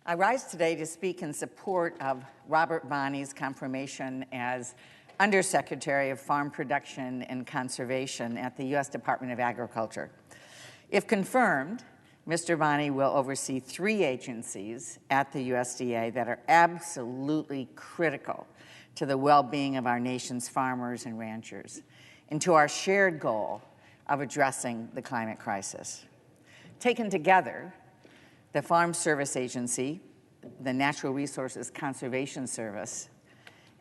I rise today to speak in support of Robert Bonney's confirmation as Undersecretary of Farm Production and Conservation at the U.S. Department of Agriculture. If confirmed, Mr. Bonney will oversee 3 agencies at the USDA that are absolutely critical to the well-being of our nation's farmers and ranchers and to our shared goal of addressing the climate crisis. Taken together, the Farm Service Agency, the Natural Resources Conservation Service,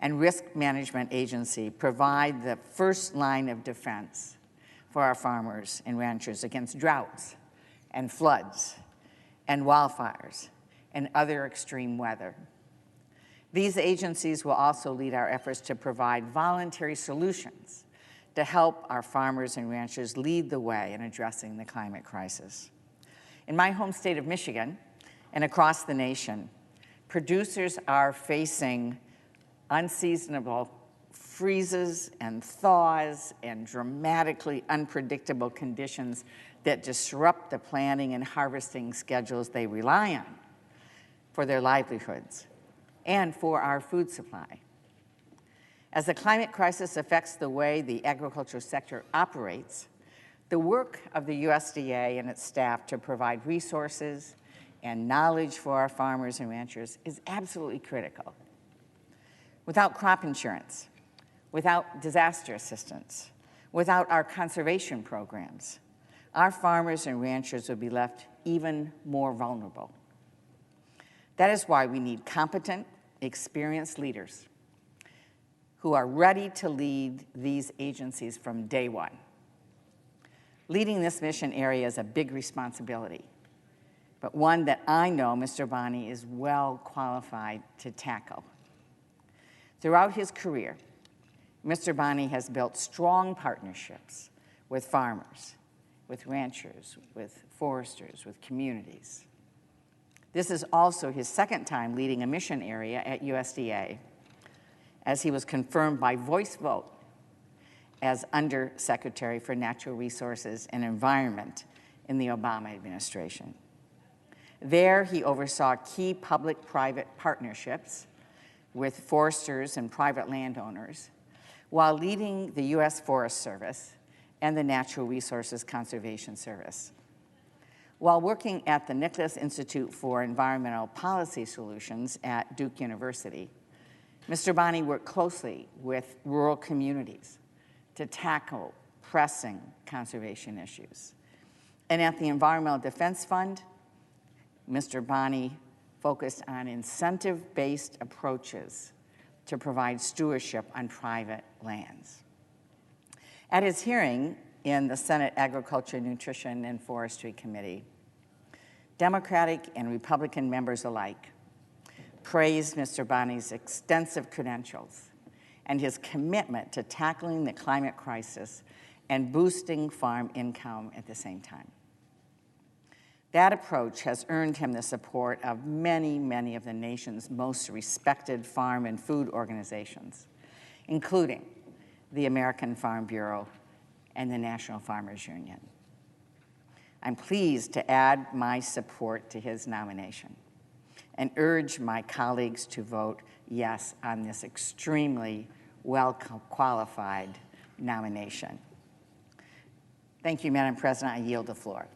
and Risk Management Agency provide the first line of defense for our farmers and ranchers against droughts and floods and wildfires and other extreme weather. These agencies will also lead our efforts to provide voluntary solutions to help our farmers and ranchers lead the way in addressing the climate crisis. In my home state of Michigan and across the nation, producers are facing unseasonable freezes and thaws and dramatically unpredictable conditions that disrupt the planting and harvesting schedules they rely on for their livelihoods and for our food supply. As the climate crisis affects the way the agricultural sector operates, the work of the USDA and its staff to provide resources and knowledge for our farmers and ranchers is absolutely critical. Without crop insurance, without disaster assistance, without our conservation programs, our farmers and ranchers will be left even more vulnerable. That is why we need competent, experienced leaders who are ready to lead these agencies from day one. Leading this mission area is a big responsibility, but one that I know Mr. Bonney is well qualified to tackle. Throughout his career, Mr. Bonney has built strong partnerships with farmers, with ranchers, with foresters, with communities. This is also his second time leading a mission area at USDA, as he was confirmed by voice vote as Undersecretary for Natural Resources and Environment in the Obama administration. There, he oversaw key public-private partnerships with foresters and private landowners while leading the U.S. Forest Service and the Natural Resources Conservation Service. While working at the Nicholas Institute for Environmental Policy Solutions at Duke University, Mr. Bonney worked closely with rural communities to tackle pressing conservation issues. And at the Environmental Defense Fund, Mr. Bonney focused on incentive-based approaches to provide stewardship on private lands. At his hearing in the Senate Agriculture, Nutrition, and Forestry Committee, Democratic and Republican members alike praised Mr. Bonney's extensive credentials and his commitment to tackling the climate crisis and boosting farm income at the same time. That approach has earned him the support of many, many of the nation's most respected farm and food organizations, including the American Farm Bureau and the National Farmers Union. I'm pleased to add my support to his nomination and urge my colleagues to vote yes on this extremely well-qualified nomination. Thank you, Madam President. I yield the floor.